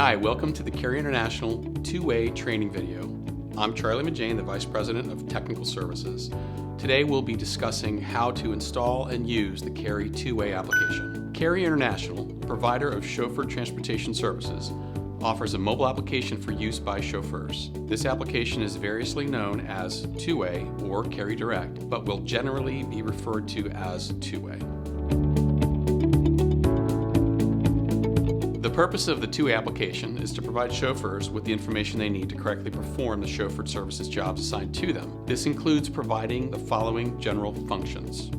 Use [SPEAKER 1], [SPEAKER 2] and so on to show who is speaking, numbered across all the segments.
[SPEAKER 1] Hi, welcome to the Carey International TwoWay training video. I'm Charlie Majane, the Vice President of Technical Services. Today we'll be discussing how to install and use the Carey TwoWay application. Carey International, provider of chauffeur transportation services, offers a mobile application for use by chauffeurs. This application is variously known as TwoWay or Carey Direct, but will generally be referred to as TwoWay. The purpose of the TwoWay application is to provide chauffeurs with the information they need to correctly perform the chauffeured services jobs assigned to them. This includes providing the following general functions: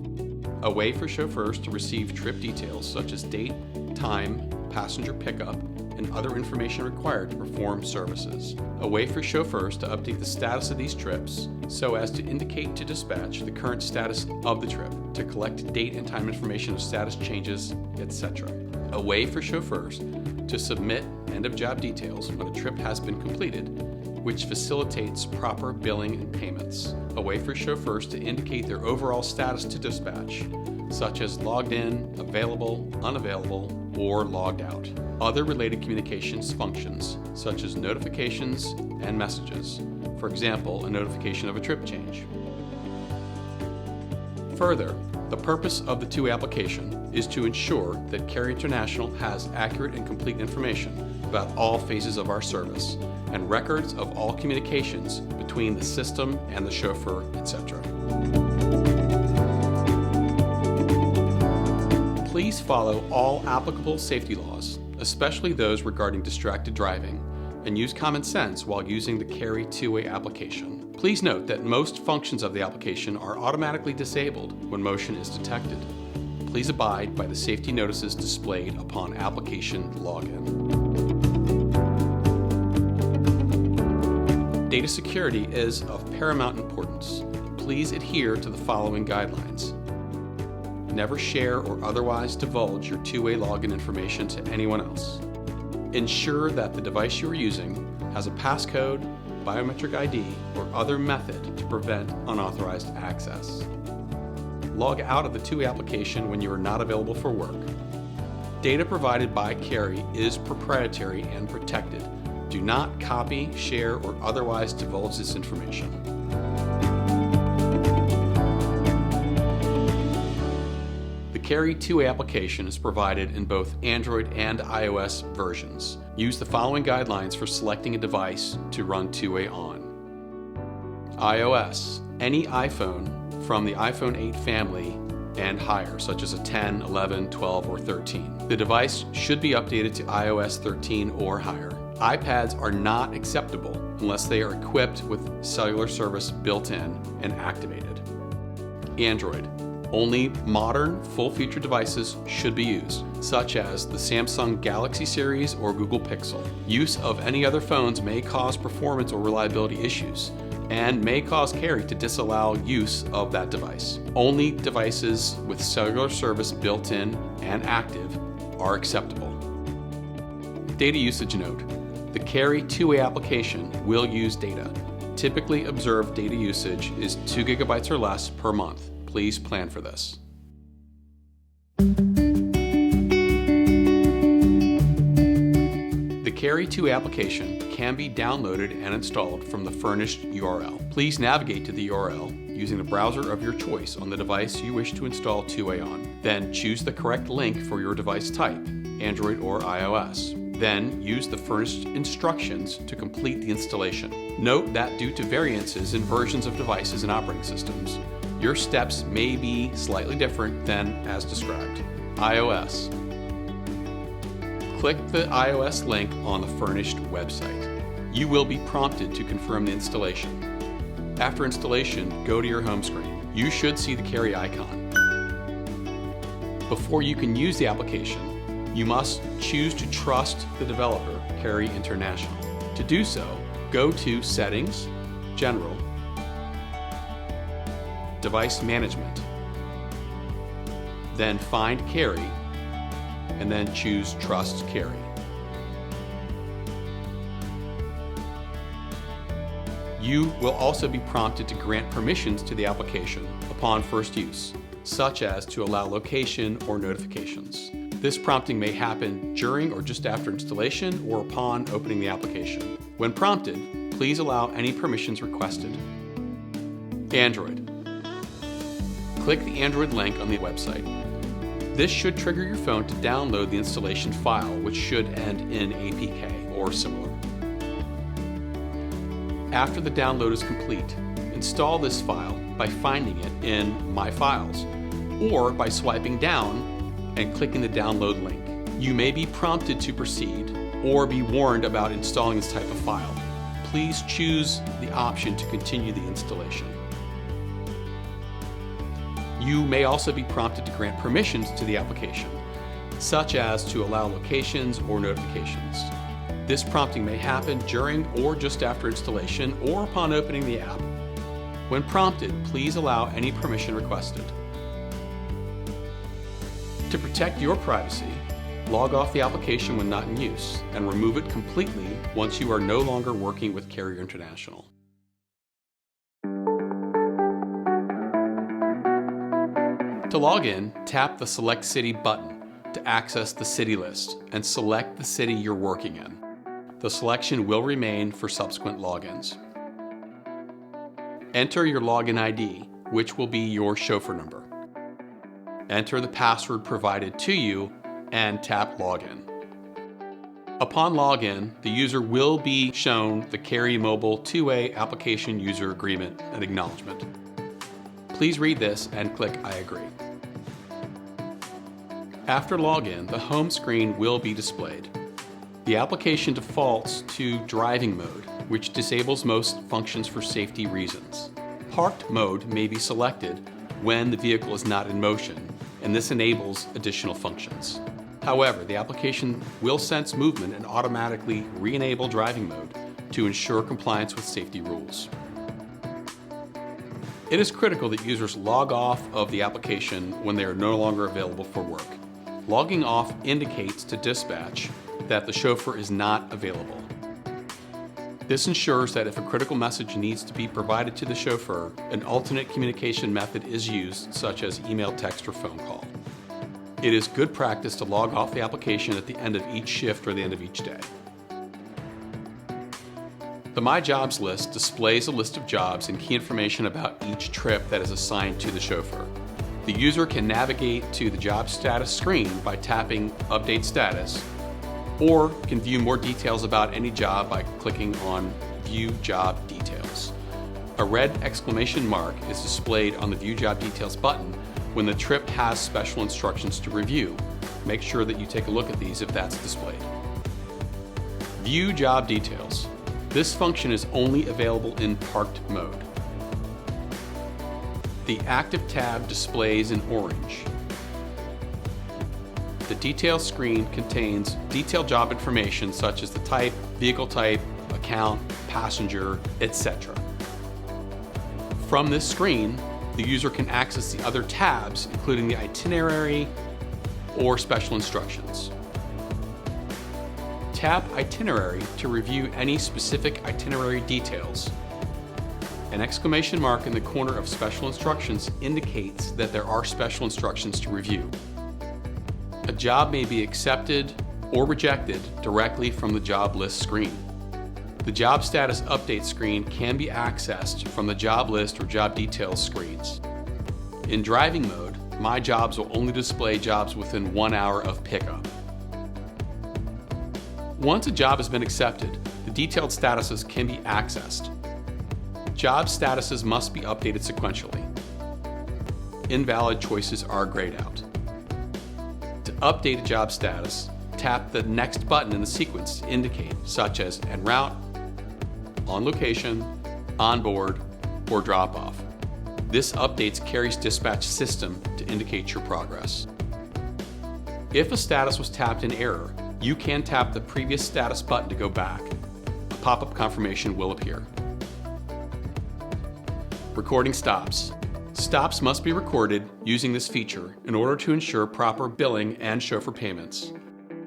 [SPEAKER 1] a way for chauffeurs to receive trip details such as date, time, passenger pickup, and other information required to perform services. A way for chauffeurs to update the status of these trips so as to indicate to dispatch the current status of the trip, to collect date and time information of status changes, etc. A way for chauffeurs to submit end-of-job details when a trip has been completed, which facilitates proper billing and payments. A way for chauffeurs to indicate their overall status to dispatch, such as logged in, available, unavailable, or logged out. Other related communications functions, such as notifications and messages. For example, a notification of a trip change. Further, the purpose of the TwoWay application is to ensure that Carey International has accurate and complete information about all phases of our service and records of all communications between the system and the chauffeur, etc. Please follow all applicable safety laws, especially those regarding distracted driving, and use common sense while using the Carey TwoWay application. Please note that most functions of the application are automatically disabled when motion is detected. Please abide by the safety notices displayed upon application login. Data security is of paramount importance. Please adhere to the following guidelines. Never share or otherwise divulge your TwoWay login information to anyone else. Ensure that the device you are using has a passcode, biometric ID, or other method to prevent unauthorized access. Log out of the TwoWay application when you are not available for work. Data provided by Carey is proprietary and protected. Do not copy, share, or otherwise divulge this information. The Carey TwoWay application is provided in both Android and iOS versions. Use the following guidelines for selecting a device to run TwoWay on. iOS: any iPhone from the iPhone 8 family and higher, such as a 10, 11, 12, or 13. The device should be updated to iOS 13 or higher. iPads are not acceptable unless they are equipped with cellular service built in and activated. Android: only modern, full-featured devices should be used, such as the Samsung Galaxy series or Google Pixel. Use of any other phones may cause performance or reliability issues, and may cause Carey to disallow use of that device. Only devices with cellular service built in and active are acceptable. Data usage note: the Carey TwoWay application will use data. Typically observed data usage is 2 gigabytes or less per month. Please plan for this. The Carey TwoWay application can be downloaded and installed from the furnished URL. Please navigate to the URL using the browser of your choice on the device you wish to install TwoWay on. Then choose the correct link for your device type, Android or iOS. Then use the furnished instructions to complete the installation. Note that due to variances in versions of devices and operating systems, your steps may be slightly different than as described. iOS: click the iOS link on the furnished website. You will be prompted to confirm the installation. After installation, go to your home screen. You should see the Carey icon. Before you can use the application, you must choose to trust the developer, Carey International. To do so, go to Settings, General, Device Management, then find Carey, and then choose Trust Carey. You will also be prompted to grant permissions to the application upon first use, such as to allow location or notifications. This prompting may happen during or just after installation or upon opening the application. When prompted, please allow any permissions requested. Android. Click the Android link on the website. This should trigger your phone to download the installation file, which should end in APK or similar. After the download is complete, install this file by finding it in My Files or by swiping down and clicking the download link. You may be prompted to proceed or be warned about installing this type of file. Please choose the option to continue the installation. You may also be prompted to grant permissions to the application, such as to allow locations or notifications. This prompting may happen during or just after installation or upon opening the app. When prompted, please allow any permission requested. To protect your privacy, log off the application when not in use and remove it completely once you are no longer working with Carey International. To log in, tap the Select City button to access the city list and select the city you're working in. The selection will remain for subsequent logins. Enter your login ID, which will be your chauffeur number. Enter the password provided to you and tap Login. Upon login, the user will be shown the Carey Mobile TwoWay Application User Agreement and Acknowledgement. Please read this and click I agree. After login, the home screen will be displayed. The application defaults to driving mode, which disables most functions for safety reasons. Parked mode may be selected when the vehicle is not in motion, and this enables additional functions. However, the application will sense movement and automatically re-enable driving mode to ensure compliance with safety rules. It is critical that users log off of the application when they are no longer available for work. Logging off indicates to dispatch that the chauffeur is not available. This ensures that if a critical message needs to be provided to the chauffeur, an alternate communication method is used, such as email, text, or phone call. It is good practice to log off the application at the end of each shift or the end of each day. The My Jobs list displays a list of jobs and key information about each trip that is assigned to the chauffeur. The user can navigate to the job status screen by tapping Update Status, or can view more details about any job by clicking on View Job Details. A red exclamation mark is displayed on the View Job Details button when the trip has special instructions to review. Make sure that you take a look at these if that's displayed. View Job Details. This function is only available in parked mode. The active tab displays in orange. The details screen contains detailed job information such as the type, vehicle type, account, passenger, etc. From this screen, the user can access the other tabs, including the itinerary or special instructions. Tap Itinerary to review any specific itinerary details. An exclamation mark in the corner of Special Instructions indicates that there are special instructions to review. A job may be accepted or rejected directly from the job list screen. The job status update screen can be accessed from the job list or job details screens. In driving mode, My Jobs will only display jobs within 1 hour of pickup. Once a job has been accepted, the detailed statuses can be accessed. Job statuses must be updated sequentially. Invalid choices are grayed out. To update a job status, tap the next button in the sequence to indicate, such as en route, on location, on board, or drop off. This updates Carey's dispatch system to indicate your progress. If a status was tapped in error, you can tap the previous status button to go back. A pop-up confirmation will appear. Recording stops. Stops must be recorded using this feature in order to ensure proper billing and chauffeur payments.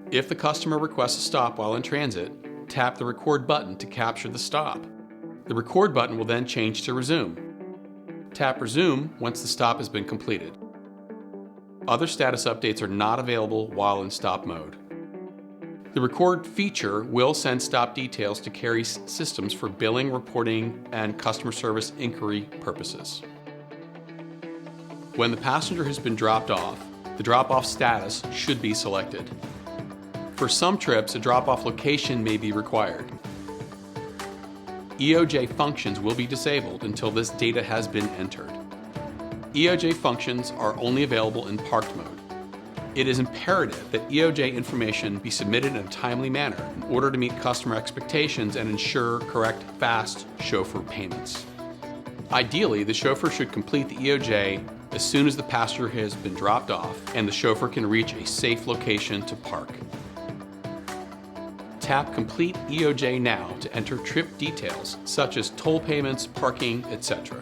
[SPEAKER 1] If the customer requests a stop while in transit, tap the record button to capture the stop. The record button will then change to resume. Tap resume once the stop has been completed. Other status updates are not available while in stop mode. The record feature will send stop details to Carey's systems for billing, reporting, and customer service inquiry purposes. When the passenger has been dropped off, the drop-off status should be selected. For some trips, a drop-off location may be required. EOJ functions will be disabled until this data has been entered. EOJ functions are only available in parked mode. It is imperative that EOJ information be submitted in a timely manner in order to meet customer expectations and ensure correct, fast chauffeur payments. Ideally, the chauffeur should complete the EOJ as soon as the passenger has been dropped off and the chauffeur can reach a safe location to park. Tap Complete EOJ now to enter trip details such as toll payments, parking, etc.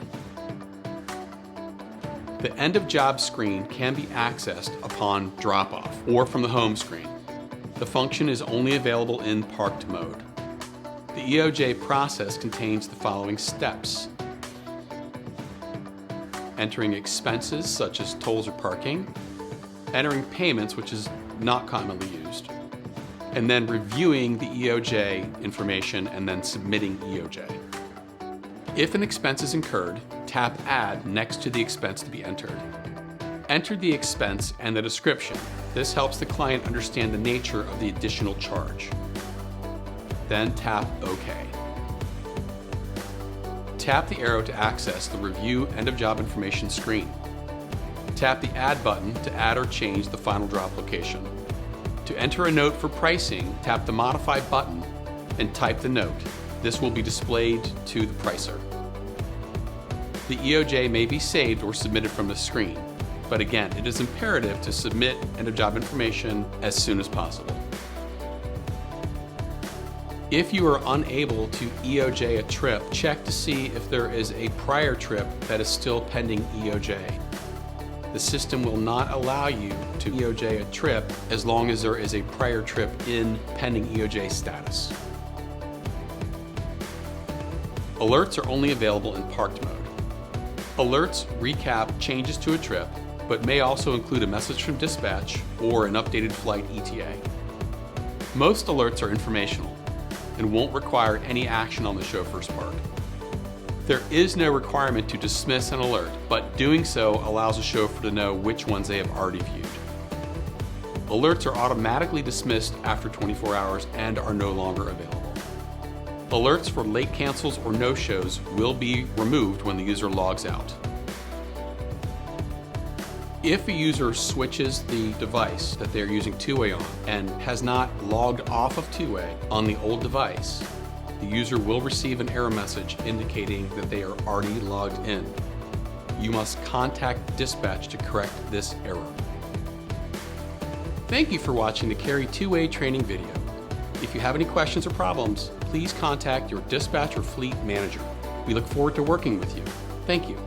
[SPEAKER 1] The end of job screen can be accessed upon drop-off or from the home screen. The function is only available in parked mode. The EOJ process contains the following steps: entering expenses such as tolls or parking, entering payments, which is not commonly used, and then reviewing the EOJ information and then submitting EOJ. If an expense is incurred, tap Add next to the expense to be entered. Enter the expense and the description. This helps the client understand the nature of the additional charge. Then tap OK. Tap the arrow to access the Review End of Job Information screen. Tap the Add button to add or change the final drop location. To enter a note for pricing, tap the Modify button and type the note. This will be displayed to the pricer. The EOJ may be saved or submitted from the screen, but again, it is imperative to submit end-of-job information as soon as possible. If you are unable to EOJ a trip, check to see if there is a prior trip that is still pending EOJ. The system will not allow you to EOJ a trip as long as there is a prior trip in pending EOJ status. Alerts are only available in parked mode. Alerts recap changes to a trip, but may also include a message from dispatch or an updated flight ETA. Most alerts are informational and won't require any action on the chauffeur's part. There is no requirement to dismiss an alert, but doing so allows a chauffeur to know which ones they have already viewed. Alerts are automatically dismissed after 24 hours and are no longer available. Alerts for late cancels or no-shows will be removed when the user logs out. If a user switches the device that they're using TwoWay on and has not logged off of TwoWay on the old device, the user will receive an error message indicating that they are already logged in. You must contact dispatch to correct this error. Thank you for watching the Carey TwoWay training video. If you have any questions or problems, please contact your dispatch or fleet manager. We look forward to working with you. Thank you.